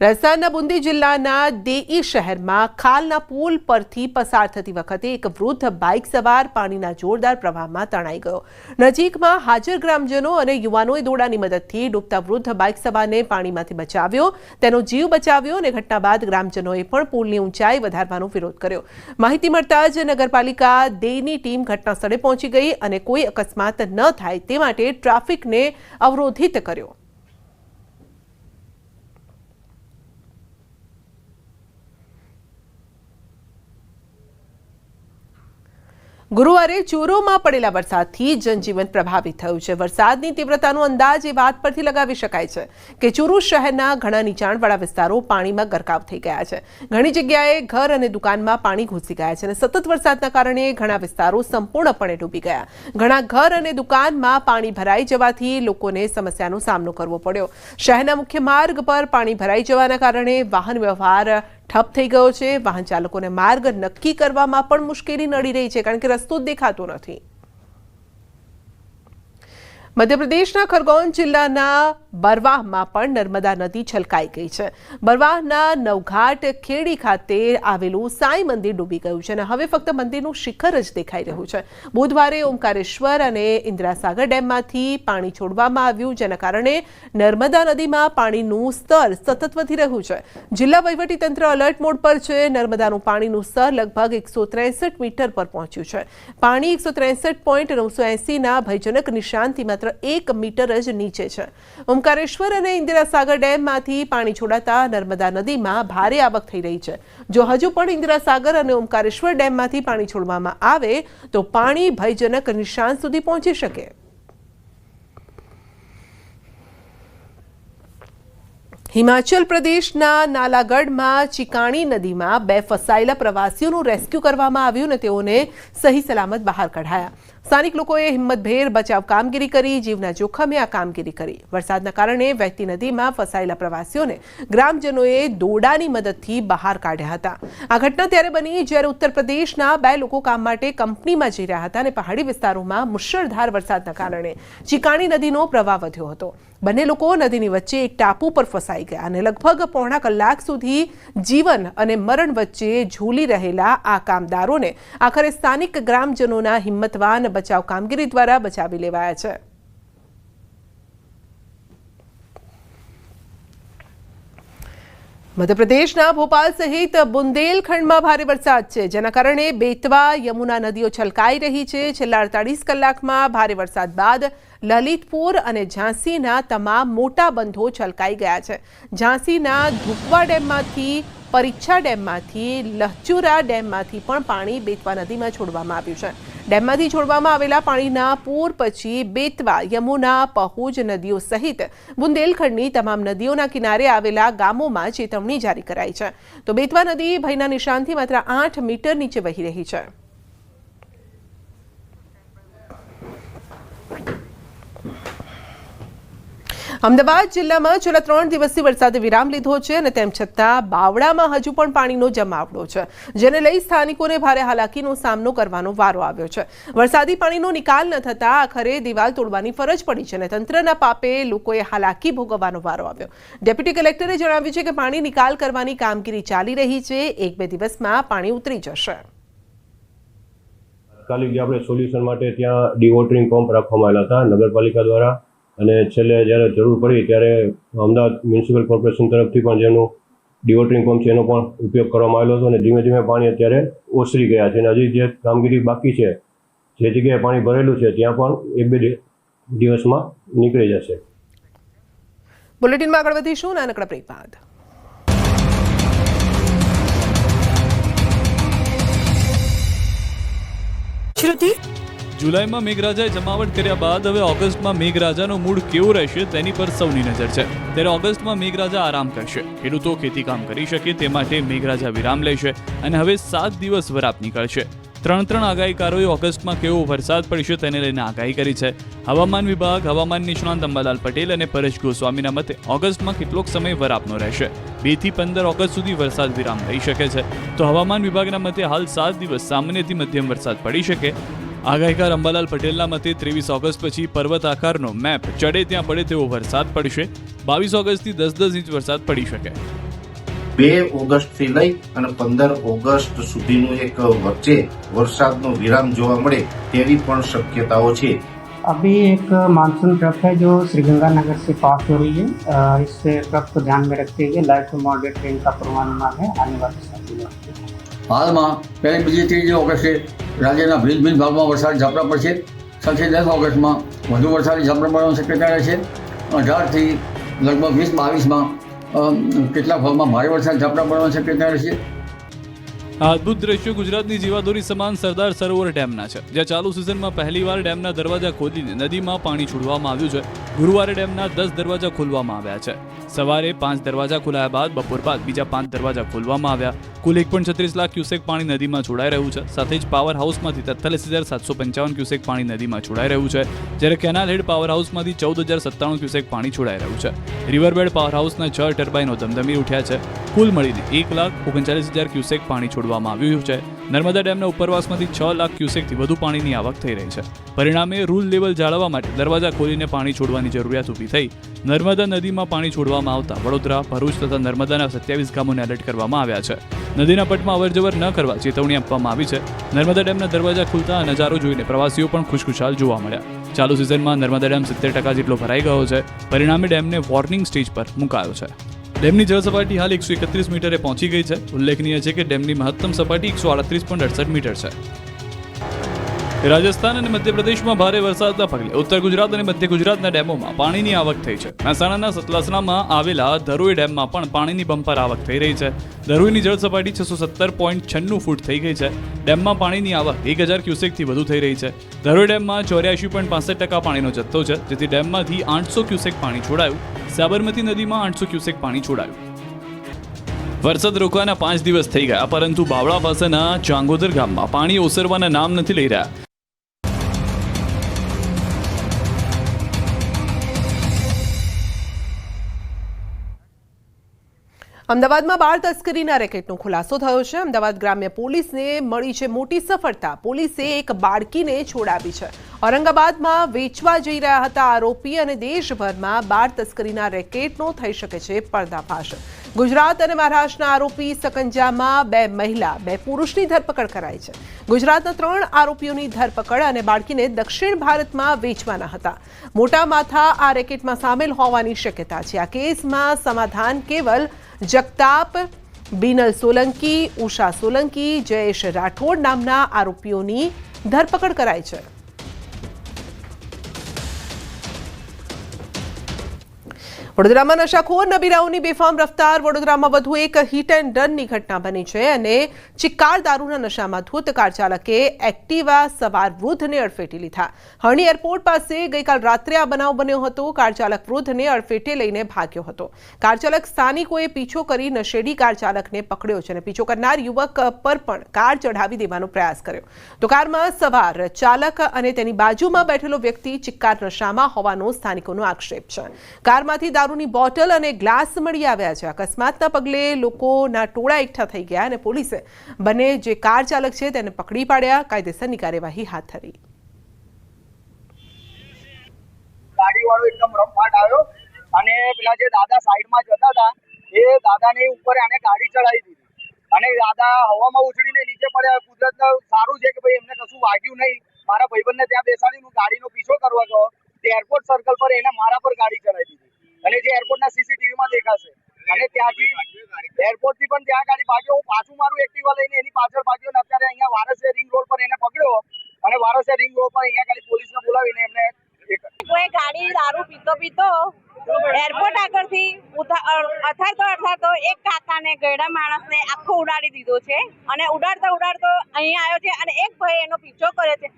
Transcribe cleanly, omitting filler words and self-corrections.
રાજસ્થાનના બુંદી જિલ્લાના દેઈ શહેરમાં ખાલના પુલ પરથી પસાર થતી વખતે એક વૃદ્ધ બાઇક સવાર પાણીના જોરદાર પ્રવાહમાં તણાઈ ગયો. નજીકમાં હાજર ગ્રામજનો અને યુવાનોએ દોરડાની મદદથી ડૂબતા વૃદ્ધ બાઇક સવારને પાણીમાંથી બચાવ્યો, તેનો જીવ બચાવ્યો અને ઘટના બાદ ગ્રામજનોએ પણ પુલની ઊંચાઈ વધારવાનો વિરોધ કર્યો. માહિતી મળતા જ નગરપાલિકા દેઈની ટીમ ઘટના સ્થળે પહોંચી ગઈ અને કોઈ અકસ્માત ન થાય તે માટે ટ્રાફિકને અવરોધિત કર્યો. ગુરુવારે ચોરોમાં પડેલા વરસાદથી જનજીવન પ્રભાવિત થયું છે. વરસાદની તીવ્રતાનો અંદાજ એ વાત પરથી લગાવી શકાય છે કે ચોરો શહેરના ઘણા નીચાણવાળા વિસ્તારો પાણીમાં ગરકાવ થઈ ગયા છે. ઘણી જગ્યાએ ઘર અને દુકાનમાં પાણી ઘૂસી ગયા છે અને સતત વરસાદના કારણે ઘણા વિસ્તારો સંપૂર્ણપણે ડૂબી ગયા. ઘણા ઘર અને દુકાનમાં પાણી ભરાઈ જવાથી લોકોને સમસ્યાનો સામનો કરવો પડ્યો. શહેરના મુખ્ય માર્ગ પર પાણી ભરાઈ જવાના કારણે વાહન વ્યવહાર ઠપ થઈ ગયો છે. વાહન ચાલકોને માર્ગ નક્કી કરવામાં પણ મુશ્કેલી નડી રહી છે, કારણ કે રસ્તો જ દેખાતો નથી. મધ્યપ્રદેશના ખરગોન જિલ્લાના બરવાહમાં પણ નર્મદા નદી છલકાઈ ગઈ છે. બરવાહના નવઘાટ ખેડી ખાતે આવેલું સાંઈ મંદિર ડૂબી ગયું છે અને હવે ફક્ત મંદિરનું શિખર જ દેખાઈ રહ્યું છે. બુધવારે ઓમકારેશ્વર અને ઇન્દિરાસાગર ડેમમાંથી પાણી છોડવામાં આવ્યું, જેના કારણે નર્મદા નદીમાં પાણીનું સ્તર સતત વધી રહ્યું છે. જિલ્લા વહીવટીતંત્ર અલર્ટ મોડ પર છે. નર્મદાનું પાણીનું સ્તર લગભગ 163 મીટર પર પહોંચ્યું છે. પાણી 163.980ના ભયજનક નિશાનથી માત્ર 1 મીટર જ નીચે છે. ઓમકારેશ્વર અને ઇન્દિરાસાગર ડેમમાંથી પાણી છોડાતા નર્મદા નદીમાં ભારે આવક થઈ રહી છે. જો હજુ પણ ઇન્દિરાસાગર અને ઓમકારેશ્વર ડેમમાંથી પાણી છોડવામાં આવે તો પાણી ભયજનક નિશાન સુધી પહોંચી શકે. હિમાચલ પ્રદેશના નાલાગઢમાં ચિકાણી નદીમાં 2 ફસાયેલા પ્રવાસીઓનું રેસ્ક્યુ કરવામાં આવ્યું અને તેઓને સહી સલામત બહાર કઢાયા. સ્થાનિક લોકોએ હિંમતભેર બચાવ કામગીરી કરી, જીવના જોખમે આ કામગીરી કરી. વરસાદના કારણે વહેતી નદીમાં ફસાયેલા પ્રવાસીઓને ગ્રામજનોએ દોરડાની મદદથી બહાર કાઢ્યા હતા. આ ઘટના ત્યારે બની જ્યારે ઉત્તર પ્રદેશના 2 લોકો કામ માટે કંપનીમાં જઈ રહ્યા હતા અને પહાડી વિસ્તારોમાં મુશળધાર વરસાદના કારણે ચિકાણી નદીનો પ્રવાહ વધ્યો હતો. બંને લોકો નદીની વચ્ચે એક ટાપુ પર ફસાઈ ગયા અને લગભગ પોણા કલાક સુધી જીવન અને મરણ વચ્ચે ઝૂલી રહેલા આ કામદારોને આખરે સ્થાનિક ગ્રામજનોના હિંમતવાન બચાવ કામગીરી દ્વારા બચાવી લેવાયા છે. મધ્યપ્રદેશના ભોપાલ સહિત બુંદેલખંડમાં ભારે વરસાદ છે, જેના કારણે બેતવા યમુના નદીઓ છલકાઈ રહી છે. છેલ્લા 48 કલાકમાં ભારે વરસાદ બાદ લલિતપુર અને ઝાંસીના તમામ મોટા બંધો છલકાઈ ગયા છે. ઝાંસીના ધુકવા ડેમમાંથી, પરીચ્છા ડેમમાંથી, લહચુરા ડેમમાંથી પણ પાણી બેતવા નદીમાં છોડવામાં આવ્યું છે. ડેમમાંથી છોડવામાં આવેલા પાણીના પૂર પછી બેતવા, યમુના, પહુજ નદીઓ સહિત બુંદેલખંડની તમામ નદીઓના કિનારે આવેલા ગામોમાં ચેતવણી જારી કરાઈ છે. તો બેતવા નદી ભયના નિશાનથી માત્ર 8 મીટર નીચે વહી રહી છે. અમદાવાદ જિલ્લામાં છેલ્લા 3 દિવસથી વરસાદે વિરામ લીધો છે અને તેમ છતાં બાવળામાં હજુ પણ પાણીનો જમાવડો છે, જેને લઈ સ્થાનિકોને ભારે હાલાકીનો સામનો કરવાનો વારો આવ્યો છે. વરસાદી પાણીનો નિકાલ ન થતાં આખરે દિવાલ તોડવાની ફરજ પડી છે અને તંત્રના પાપે લોકોએ હાલાકી ભોગવવાનો વારો આવ્યો. ડેપ્યુટી કલેક્ટરે જણાવ્યું છે કે પાણી નિકાલ કરવાની કામગીરી ચાલી રહી છે. 1-2 દિવસમાં પાણી ઉતરી જશે. તાત્કાલિક આપણે સોલ્યુશન માટે ત્યાં ડિવોટરિંગ પંપ રાખવામાં આવેલા હતા નગરપાલિકા દ્વારા, અને છેલ્લે જ્યારે જરૂર પડી ત્યારે અમદાવાદ મ્યુનિસિપલ કોર્પોરેશન તરફથી પણ જેનું ડિવોટરિંગ પંપ છે એનો પણ ઉપયોગ કરવામાં આવેલો હતો અને ધીમે ધીમે પાણી અત્યારે ઓસરી ગયા છે અને હજી જે કામગીરી બાકી છે, જે જગ્યાએ પાણી ભરેલું છે ત્યાં પણ 1-2 દિવસમાં નીકળી જશે. બુલેટિનમાં આગળ વધીશું નાનકડા બ્રેક બાદ. જુલાઈમાં મેઘરાજાએ જમાવટ કર્યા બાદ હવે ઓગસ્ટમાં મેઘરાજાનો મૂડ કેવો રહેશે તેની પર સૌની નજર છે. ત્યારે ઓગસ્ટમાં મેઘરાજા આરામ કરશે. ખેડૂતો ખેતીકામ કરી શકે તે માટે મેઘરાજા વિરામ લેશે અને હવે 7 દિવસ વરાપ નીકળશે. 3 આગાહીકારોએ ઓગસ્ટમાં કેવો વરસાદ પડશે તેને લઈને આગાહી કરી છે. હવામાન વિભાગ હવામાન નિષ્ણાંત અંબાલાલ પટેલ અને પરેશ ગોસ્વામીના મતે ઓગસ્ટમાં કેટલોક સમય વરાપનો રહેશે. 2 થી 15 ઓગસ્ટ સુધી વરસાદ વિરામ લઈ શકે છે. તો હવામાન વિભાગના મતે હાલ 7 દિવસ સામાન્યથી મધ્યમ વરસાદ પડી શકે. આગાહીકાર અંબાલાલ પટેલના મતે 23 ઓગસ્ટ પછી પર્વત આકારનો મેપ ચડે ત્યાં પડે તેવો વરસાદ પડશે. 22 ઓગસ્ટથી 10-10 ઇંચ વરસાદ પડી શકે. 2 ઓગસ્ટથી લઈ અને 15 ઓગસ્ટ સુધીનું એક વચ્ચે વરસાદનો વિરામ જોવા મળે તેવી પણ શક્યતાઓ છે। अभी एक मानसून ट्रफ है जो श्रीगंगानगर से पास हो रही है। इस ट्रफ को ध्यान में रखते हुए लाइट टू मॉडरेट रेन का पूर्वानुमान है आने वाले 7 दिनों में। हालમાં 1 બીજી 3 ઓગસ્ટે રાજ્યના ભિન્ન ભિન્ન ભાગમાં વરસાદ ઝાપટા પડશે। સાથે 10 ઓગસ્ટમાં વધુ વરસાદી ઝાપટા પડવાની શક્યતા રહેશે। 18થી લગભગ 20-22માં કેટલાક ભાગમાં ભારે વરસાદ ઝાપટા પડવાની શક્યતા રહેશે। આ અદ્ભુત દ્રશ્યો ગુજરાતની જીવાદોરી સમાન સરદાર સરોવર ડેમના છે, જ્યાં ચાલુ સિઝનમાં પહેલીવાર ડેમના દરવાજા ખોલીને નદીમાં પાણી છોડવામાં આવ્યું છે। ગુરુવારે ડેમના 10 દરવાજા ખોલવામાં આવ્યા છે। સવારે 5 દરવાજા ખોલાયા બાદ બપોર બાદ બીજા 5 દરવાજા ખોલવામાં આવ્યા। કુલ 1.36 લાખ ક્યુસેક પાણી નદીમાં છોડાઈ રહ્યું છે। સાથે જ પાવર હાઉસમાંથી 43,755 ક્યુસેક પાણી નદીમાં છોડાઈ રહ્યું છે, જ્યારે કેનાલ હેડ પાવર હાઉસમાંથી 14,097 ક્યુસેક પાણી છોડાઈ રહ્યું છે। રિવરબેડ પાવર હાઉસના 6 ટર્બાઇનો ધમધમી ઉઠ્યા છે। કુલ મળીને 1,39,000 ક્યુસેક પાણી છોડવામાં આવ્યું છે। નર્મદા ડેમના ઉપરવાસમાંથી 6 લાખ ક્યુસેકથી વધુ પાણીની આવક થઈ રહી છે। પરિણામે રૂલ લેવલ જાળવવા માટે દરવાજા ખોલીને પાણી છોડવાની જરૂરિયાત ઊભી થઈ। નર્મદા નદીમાં પાણી છોડવામાં આવતા વડોદરા, ભરૂચ તથા નર્મદાના 27 ગામોને એલર્ટ કરવામાં આવ્યા છે। નદીના પટમાં અવરજવર ન કરવા ચેતવણી આપવામાં આવી છે। નર્મદા ડેમના દરવાજા ખુલતા નજારો જોઈને પ્રવાસીઓ પણ ખુશખુશાલ જોવા મળ્યા। ચાલુ સિઝનમાં નર્મદા ડેમ 70% જેટલો ભરાઈ ગયો છે। પરિણામે ડેમને વોર્નિંગ સ્ટેજ પર મુકાયો છે। ડેમની જળ સપાટી હાલ 131 મીટરે પહોંચી ગઈ છે। ઉલ્લેખનીય છે કે ડેમની મહત્તમ સપાટી 138.68 મીટર છે। રાજસ્થાન અને મધ્યપ્રદેશમાં ભારે વરસાદના પગલે ઉત્તર ગુજરાત અને મધ્ય ગુજરાતના ડેમોમાં પાણીની આવક થઈ છે। મહેસાણાના સતલાસણામાં આવેલા ધરોઈ ડેમમાં પણ પાણીની બમ્પર આવક થઈ રહી છે। ધરોઈની જળ સપાટી 617.96 ફૂટ થઈ ગઈ છે। ડેમમાં પાણીની આવક 1000 ક્યુસેકથી વધુ થઈ રહી છે। ધરોઈ ડેમમાં 84.65% પાણીનો જથ્થો છે, જેથી ડેમમાંથી 800 ક્યુસેક પાણી છોડાયું। સાબરમતી નદીમાં 800 ક્યુસેક પાણી છોડાયું। વરસાદ રોકવાના 5 દિવસ થઈ ગયા, પરંતુ બાવળા પાસેના ચાંગોદર ગામમાં પાણી ઓસરવાના નામ નથી લઈ રહ્યા। અમદાવાદમાં બાળ તસ્કરીના રેકેટનો ખુલાસો થયો છે। અમદાવાદ ગ્રામ્ય પોલીસને મળી છે મોટી સફળતા। પોલીસે એક બાળકીને છોડાવી છે। ઔરંગાબાદમાં વેચવા જઈ રહ્યા હતા આરોપી અને દેશભરમાં બાળ તસ્કરીના રેકેટનો થઈ શકે છે પર્દાફાશ। ગુજરાત અને મહારાષ્ટ્રના આરોપી સકંજામાં 2 મહિલા 2 પુરુષની ધરપકડ કરાઈ છે। ગુજરાતના 3 આરોપીઓની ધરપકડ અને બાળકીને દક્ષિણ ભારતમાં વેચવાના હતા। મોટા માથા આ રેકેટમાં સામેલ હોવાની શક્યતા છે। આ કેસમાં સમાધાન કેવલ જગતાપ, બીનલ સોલંકી, ઉષા સોલંકી, જયેશ રાઠોડ નામના આરોપીઓની ધરપકડ કરાઈ છે। વડોદરામાં નશાખોર નબીરાઓની બેફામ રફતાર। વડોદરામાં વધુ એક હિટ એન્ડ રનની ઘટના બની છે અને ચિક્કાર દારૂના નશામાં ધૂત કાર ચાલકે એક્ટિવા સવાર વૃદ્ધને અડફેટે લીધા। હરણી એરપોર્ટ પાસે ગઈકાલ રાત્રે આ બનાવ બન્યો હતો। કાર ચાલક વૃદ્ધને અડફેટે લઈને ભાગ્યો હતો। કાર ચાલક સ્થાનિકોએ પીછો કરી નશેડી કાર ચાલકને પકડ્યો છે અને પીછો કરનાર યુવક પર પણ કાર ચઢાવી દેવાનો પ્રયાસ કર્યો તો કારમાં સવાર ચાલક અને તેની બાજુમાં બેઠેલો વ્યક્તિ ચિક્કાર નશામાં હોવાનો સ્થાનિકોનો આક્ષેપ છે। કારમાંથી દારૂની બોટલ અને ગ્લાસ મળી આવ્યા છે। અકસ્માતના પગલે લોકોના ટોળા એકઠા થઈ ગયા અને પોલીસે બંને જે કાર ચાલક છે તેને પકડી પાડ્યા। કાયદેસરની કાર્યવાહી હાથ ધરી। ગાડીવાળો એકદમ રફાટ આવ્યો અને પેલા જે દાદા સાઈડમાં જતા હતા એ દાદાની ઉપર આને ગાડી ચડાવી દીધી અને દાદા હવામાં ઉછળીને નીચે પડ્યા। કુદરત સારું છે કે ભાઈ એમને કશું વાગ્યું નહીં। મારા ભાઈબંધને ત્યાં બેસાડીને ગાડીનો પીછો કરવા ગયો તે એરપોર્ટ સર્કલ પર એને મારા પર ગાડી ચડાવી દીધી અને જે એરપોર્ટના સીસીટીવીમાં દેખાશે અને ત્યાંથી એરપોર્ટથી પણ ત્યાં ગાડી ભાગ્યો। હું પાછું મારું એક્ટિવા લઈને એની પાછળ ભાગ્યો અને અત્યારે અહીંયા વારસિયા રિંગ રોડ પર એને પકડ્યો અને વારસિયા રિંગ રોડ પર અહીંયા ગાડી પોલીસને બોલાવીને એમને કોઈ ગાડી દારૂ પીતો એરપોર્ટ આગળથી અથાડતો એક કાકાને ગયડા માણસને આખો ઉડાડી દીધો છે અને ઉડાડતો અહીંયા આવ્યો છે અને એક ભાઈ એનો પીછો કરે છે।